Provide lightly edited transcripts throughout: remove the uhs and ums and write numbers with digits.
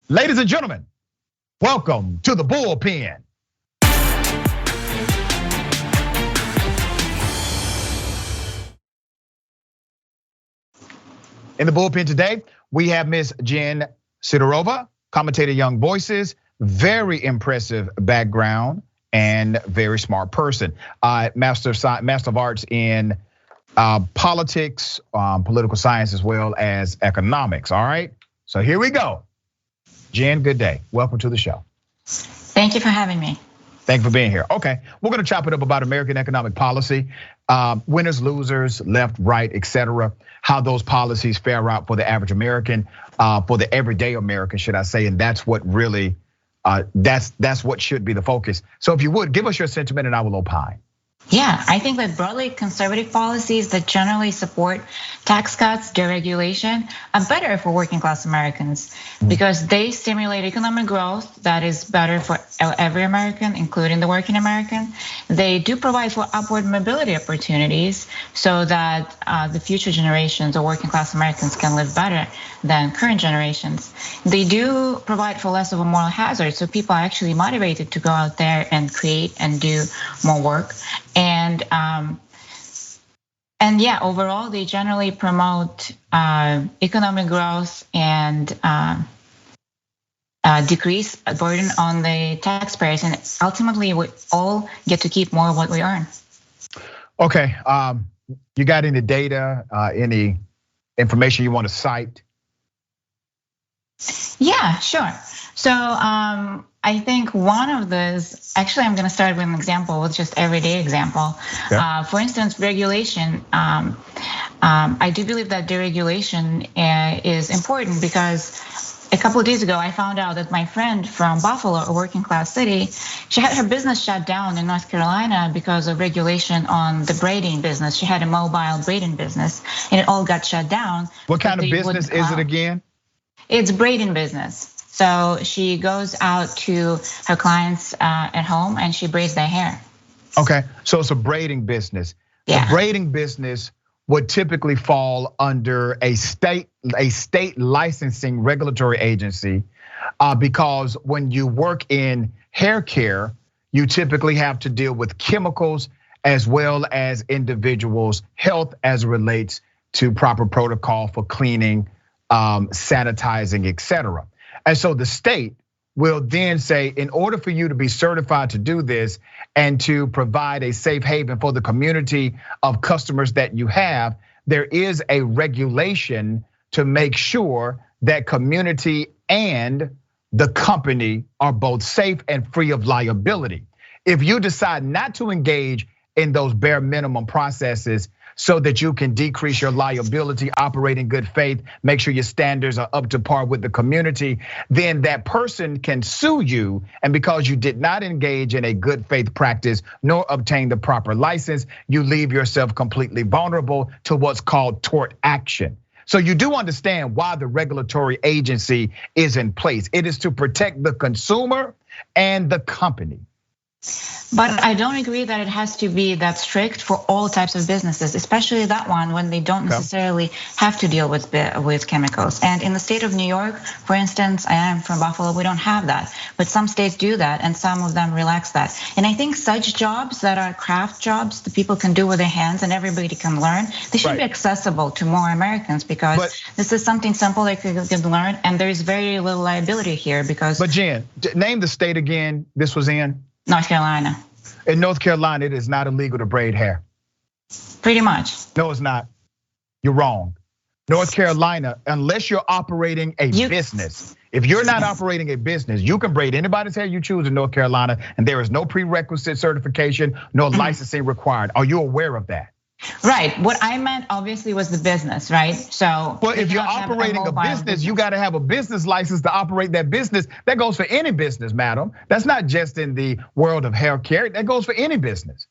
Ladies and gentlemen, welcome to the Bullpen. In the Bullpen today, we have Miss Jen Sidorova, commentator, Young Voices, very impressive background and very smart person. Master of Arts in politics, political science, as well as economics. All right, so here we go. Jen, good day. Welcome to the show. Thank you for having me. Thank you for being here. Okay, we're gonna chop it up about American economic policy, winners, losers, left, right, etc. How those policies fare out for the average American, for the everyday American, should I say? And that's what really, that's what should be the focus. So if you would, give us your sentiment and I will opine. Yeah, I think that broadly conservative policies that generally support tax cuts, deregulation, are better for working class Americans because they stimulate economic growth that is better for every American, including the working American. They do provide for upward mobility opportunities so that the future generations of working class Americans can live better than current generations. They do provide for less of a moral hazard, so people are actually motivated to go out there and create and do more work. And yeah, overall, they generally promote economic growth and decrease burden on the taxpayers. And ultimately, we all get to keep more of what we earn. Okay, you got any data, any information you want to cite? Yeah, sure. So I think one of those, actually I'm gonna start with an example, with just everyday example. Yeah. For instance, regulation. I do believe that deregulation is important because a couple of days ago, I found out that my friend from Buffalo, a working class city, she had her business shut down in North Carolina because of regulation on the braiding business. She had a mobile braiding business and it all got shut down. What kind of business is it again? It's braiding business. So she goes out to her clients at home and she braids their hair. Okay, so it's a braiding business. Yeah. The braiding business would typically fall under a state licensing regulatory agency because when you work in hair care, you typically have to deal with chemicals as well as individuals' health as it relates to proper protocol for cleaning, sanitizing, etc. And so the state will then say, in order for you to be certified to do this and to provide a safe haven for the community of customers that you have, there is a regulation to make sure that community and the company are both safe and free of liability. If you decide not to engage in those bare minimum processes so that you can decrease your liability, operate in good faith, make sure your standards are up to par with the community, then that person can sue you. And because you did not engage in a good faith practice nor obtain the proper license, you leave yourself completely vulnerable to what's called tort action. So you do understand why the regulatory agency is in place. It is to protect the consumer and the company. But I don't agree that it has to be that strict for all types of businesses, especially that one when they don't necessarily have to deal with chemicals. And in the state of New York, for instance, I am from Buffalo, we don't have that. But some states do that and some of them relax that. And I think such jobs that are craft jobs that people can do with their hands and everybody can learn, they should be accessible to more Americans because this is something simple they can learn and there is very little liability here because. But Jen, name the state again this was in. North Carolina. In North Carolina, it is not illegal to braid hair. Pretty much. No, it's not. You're wrong. North Carolina, unless you're operating a business, if you're not operating a business, you can braid anybody's hair you choose in North Carolina, and there is no prerequisite certification, no licensing required. Are you aware of that? Right, what I meant obviously was the business, right? So. Well, if you're operating a business, you gotta have a business license to operate that business. That goes for any business, madam. That's not just in the world of hair care, that goes for any business.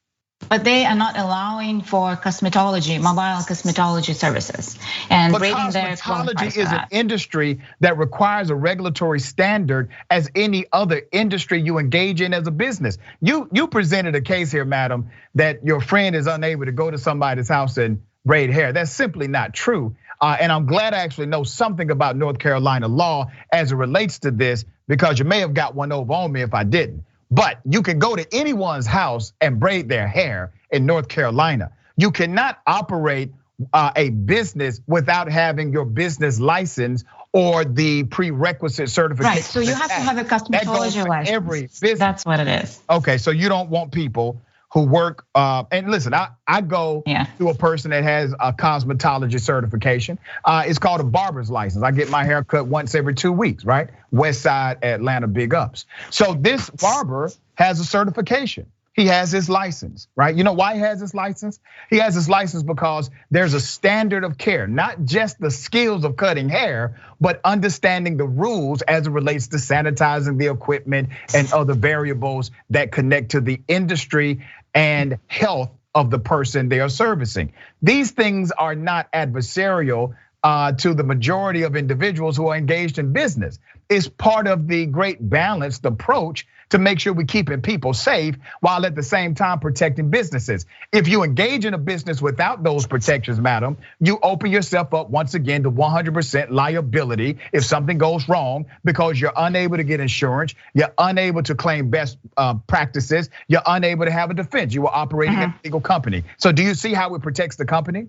But they are not allowing for cosmetology, mobile cosmetology services. And but cosmetology is an industry that requires a regulatory standard as any other industry you engage in as a business. You presented a case here, madam, that your friend is unable to go to somebody's house and braid hair. That's simply not true. And I'm glad I actually know something about North Carolina law as it relates to this, because you may have got one over on me if I didn't. But you can go to anyone's house and braid their hair in North Carolina. You cannot operate a business without having your business license or the prerequisite certification. Right, so you have to have a cosmetology license. Every business. That's what it is. Okay, so you don't want people who work, and listen, I go to a person that has a cosmetology certification. It's called a barber's license. I get my hair cut once every 2 weeks, right? West Side, Atlanta, big ups. So this barber has a certification. He has his license, right? You know why he has his license? He has his license because there's a standard of care, not just the skills of cutting hair, but understanding the rules as it relates to sanitizing the equipment and other variables that connect to the industry and health of the person they are servicing. These things are not adversarial to the majority of individuals who are engaged in business. It's part of the great balanced approach to make sure we're keeping people safe while at the same time protecting businesses. If you engage in a business without those protections, madam, you open yourself up once again to 100% liability if something goes wrong, because you're unable to get insurance, you're unable to claim best practices, you're unable to have a defense. You are operating a legal company. So do you see how it protects the company?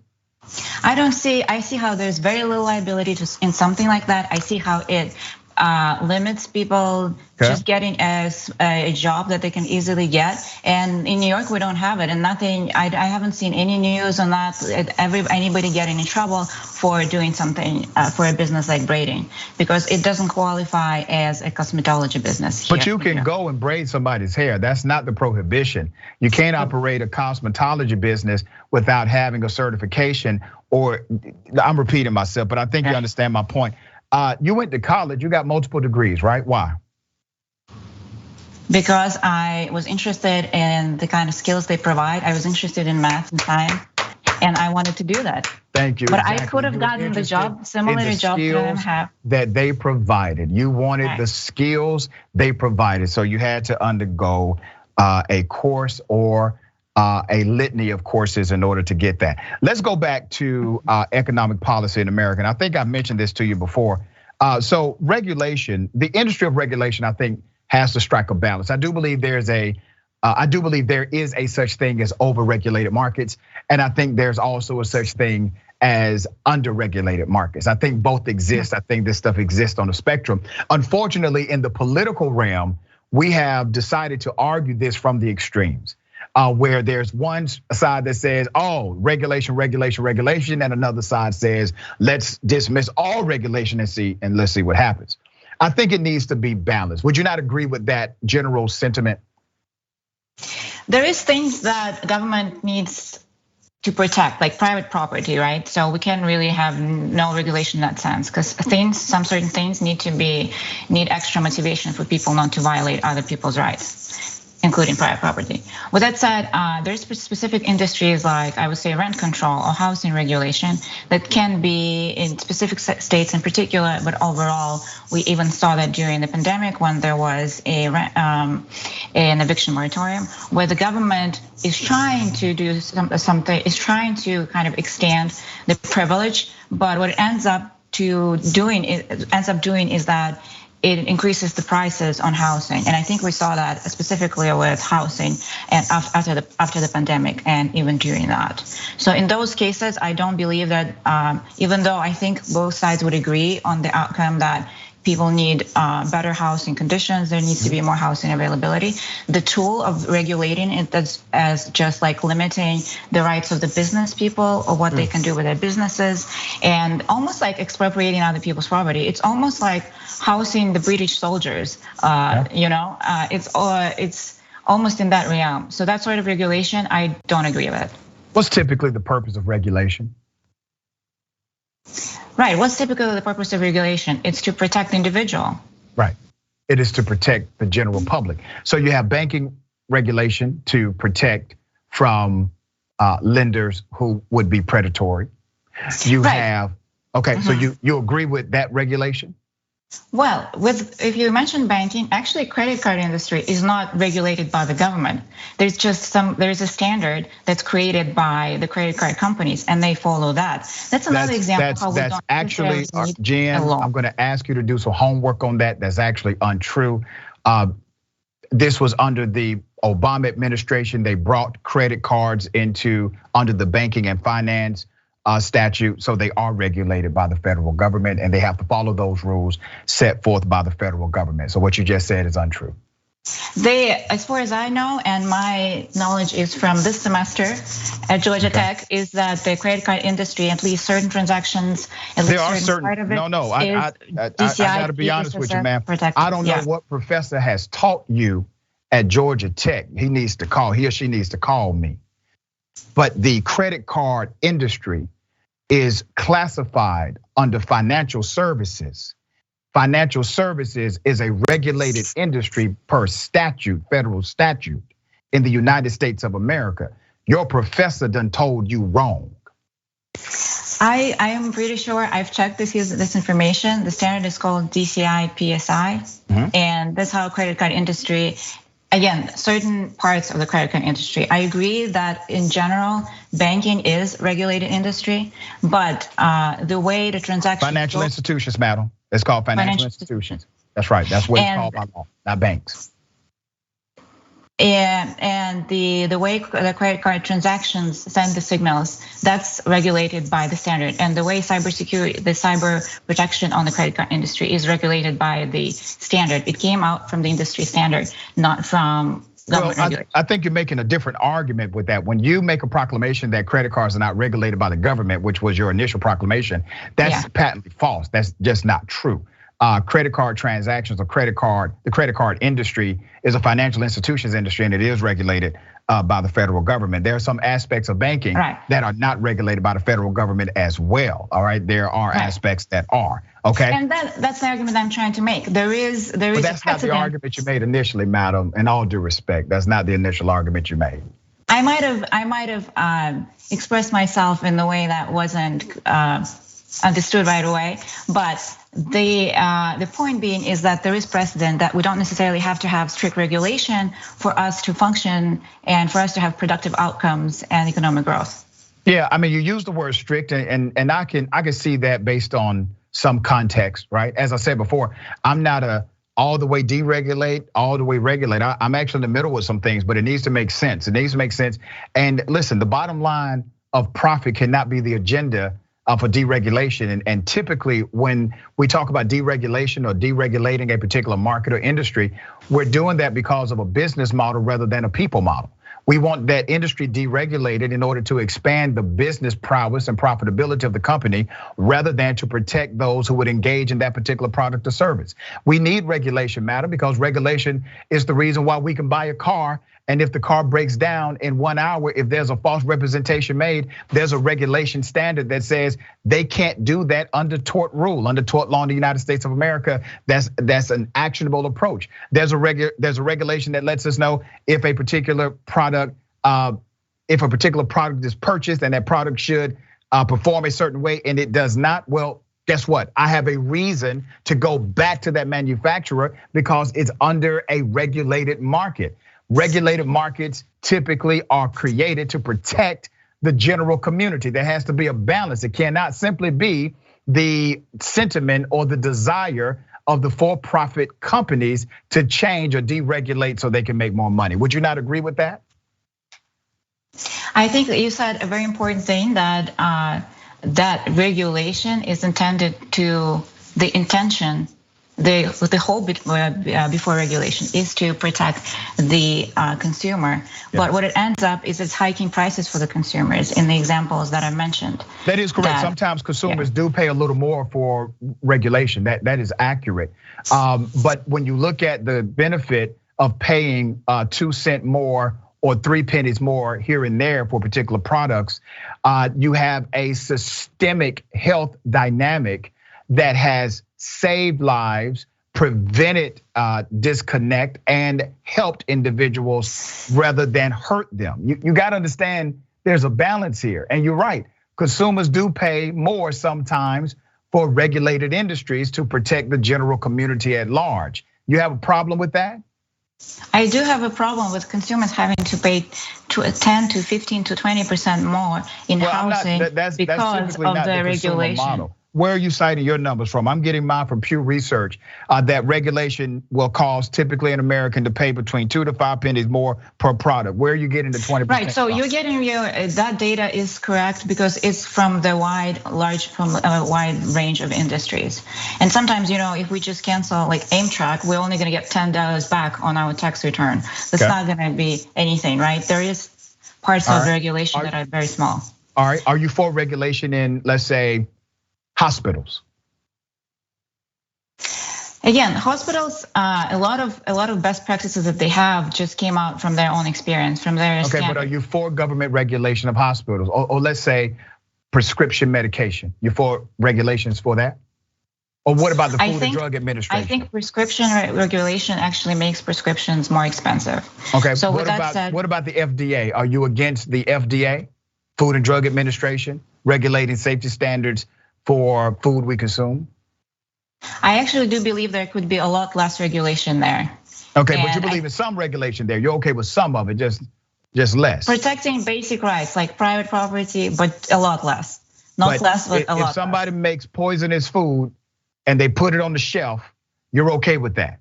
I see how there's very little liability in something like that. I see how it limits people just getting a job that they can easily get. And in New York, we don't have it, and nothing. I haven't seen any news on that. Anybody getting in trouble for doing something for a business like braiding, because it doesn't qualify as a cosmetology business. But you can go and braid somebody's hair. That's not the prohibition. You can't operate a cosmetology business without having a certification. Or I'm repeating myself, but I think you understand my point. You went to college, you got multiple degrees, right? Why? Because I was interested in the kind of skills they provide. I was interested in math and science, and I wanted to do that. Thank you. But exactly. I could have gotten the job, similar to job that I have. That they provided. You wanted the skills they provided, so you had to undergo a course or a litany of courses in order to get that. Let's go back to economic policy in America. And I think I mentioned this to you before. So regulation, the industry of regulation, I think, has to strike a balance. I do believe there is a such thing as over-regulated markets, and I think there's also a such thing as under-regulated markets. I think both exist. I think this stuff exists on the spectrum. Unfortunately, in the political realm, we have decided to argue this from the extremes. Where there's one side that says, oh, regulation, regulation, regulation, and another side says, let's dismiss all regulation and let's see what happens. I think it needs to be balanced. Would you not agree with that general sentiment? There is things that government needs to protect, like private property, right? So we can't really have no regulation in that sense, because some certain things need extra motivation for people not to violate other people's rights, including private property. With that said, there's specific industries like, I would say, rent control or housing regulation that can be in specific states in particular, but overall, we even saw that during the pandemic when there was an eviction moratorium, where the government is trying to do something, is trying to kind of extend the privilege, but what it ends up doing is that it increases the prices on housing, and I think we saw that specifically with housing and after the pandemic, and even during that. So in those cases, I don't believe that, even though I think both sides would agree on the outcome that people need better housing conditions, there needs to be more housing availability. The tool of regulating it as just like limiting the rights of the business people or what they can do with their businesses, and almost like expropriating other people's property. It's almost like housing the British soldiers. It's almost in that realm. So that sort of regulation, I don't agree with. What's typically the purpose of regulation? Right, what's typically the purpose of regulation? It's to protect the individual. Right, it is to protect the general public. So you have banking regulation to protect from lenders who would be predatory. You have, okay, so you agree with that regulation? Well, if you mention banking, actually credit card industry is not regulated by the government. There's a standard that's created by the credit card companies and they follow that. That's another example how we don't actually, Jen, I'm gonna ask you to do some homework on that. That's actually untrue. This was under the Obama administration. They brought credit cards under the banking and finance statute, so they are regulated by the federal government and they have to follow those rules set forth by the federal government. So what you just said is untrue. As far as I know, and my knowledge is from this semester at Georgia Tech, is that the credit card industry, at least certain transactions, there are certain part of it. No, I gotta be honest with you, ma'am. I don't know what professor has taught you at Georgia Tech. He or she needs to call me. But the credit card industry is classified under financial services. Financial services is a regulated industry per statute, federal statute in the United States of America. Your professor done told you wrong. I am pretty sure I've checked this information. The standard is called DCI PSI, and that's how credit card industry. Again, certain parts of the credit card industry. I agree that in general, banking is regulated industry, but the way the transaction. Financial institutions, madam. It's called financial institutions. That's right. That's what it's called by law, not banks. And the way the credit card transactions send the signals, that's regulated by the standard. And the way cybersecurity, the cyber protection on the credit card industry is regulated by the standard. It came out from the industry standard, not from government regulation. I think you're making a different argument with that. When you make a proclamation that credit cards are not regulated by the government, which was your initial proclamation, that's patently false. That's just not true. Credit card transactions or the credit card industry is a financial institutions industry and it is regulated by the federal government. There are some aspects of banking that are not regulated by the federal government as well. All right, there are aspects that are. Okay, and that's the argument I'm trying to make. There is. But that's not the argument you made initially, madam. In all due respect, that's not the initial argument you made. I might have expressed myself in the way that wasn't understood right away, but the point being is that there is precedent that we don't necessarily have to have strict regulation for us to function and for us to have productive outcomes and economic growth. Yeah, I mean, you use the word strict, and I can see that based on some context, right? As I said before, I'm not a all the way deregulate, all the way regulate. I'm actually in the middle with some things, but it needs to make sense. It needs to make sense. And listen, the bottom line of profit cannot be the agenda for deregulation. And typically when we talk about deregulation or deregulating a particular market or industry, we're doing that because of a business model rather than a people model. We want that industry deregulated in order to expand the business prowess and profitability of the company rather than to protect those who would engage in that particular product or service. We need regulation, madam, because regulation is the reason why we can buy a car. And if the car breaks down in 1 hour, if there's a false representation made, there's a regulation standard that says they can't do that under tort rule, under tort law in the United States of America. That's an actionable approach. There's a regulation that lets us know if a particular product is purchased and that product should perform a certain way and it does not, well, guess what? I have a reason to go back to that manufacturer because it's under a regulated market. Regulated markets typically are created to protect the general community. There has to be a balance. It cannot simply be the sentiment or the desire of the for-profit companies to change or deregulate so they can make more money. Would you not agree with that? I think that you said a very important thing, that that regulation is intended to, the intention, the whole bit before regulation is to protect the consumer. But what it ends up is it's hiking prices for the consumers in the examples that I mentioned. That is correct. Sometimes consumers do pay a little more for regulation. That is accurate. But when you look at the benefit of paying 2 cents more or 3 pennies more here and there for particular products, you have a systemic health dynamic that has saved lives, prevented disconnect, and helped individuals rather than hurt them. You got to understand there's a balance here, and you're right. Consumers do pay more sometimes for regulated industries to protect the general community at large. You have a problem with that? I do have a problem with consumers having to pay 10 to 15 to 20% more in housing because of the regulation. Where are you citing your numbers from? I'm getting mine from Pew Research that regulation will cause typically an American to pay between 2 to 5 pennies more per product. Where are you getting the 20%? Right, so you're getting that data is correct because it's from a wide range of industries. And sometimes, if we just cancel like Amtrak, we're only gonna get $10 back on our tax return. That's not gonna be anything, right? There is parts of the regulation that are very small. All right, are you for regulation in, let's say, hospitals? Again, hospitals, a lot of best practices that they have just came out from their own experience, from their Okay, but are you for government regulation of hospitals? Or let's say prescription medication, you for regulations for that? Or what about the Food and Drug Administration? I think prescription regulation actually makes prescriptions more expensive. Okay, so what about the FDA? Are you against the FDA, Food and Drug Administration, regulating safety standards for food we consume? I actually do believe there could be a lot less regulation there. Okay, but you believe in some regulation there. You're okay with some of it, just less. Protecting basic rights like private property, but a lot less. Not less, but a lot less. If somebody makes poisonous food and they put it on the shelf, you're okay with that?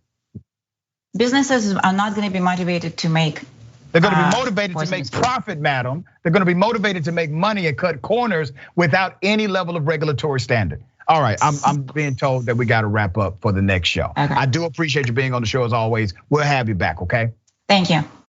Businesses are not gonna be motivated to make. They're gonna be motivated to make profit, madam. They're gonna be motivated to make money and cut corners without any level of regulatory standard. All right, I'm being told that we gotta wrap up for the next show. Okay. I do appreciate you being on the show as always. We'll have you back, okay? Thank you.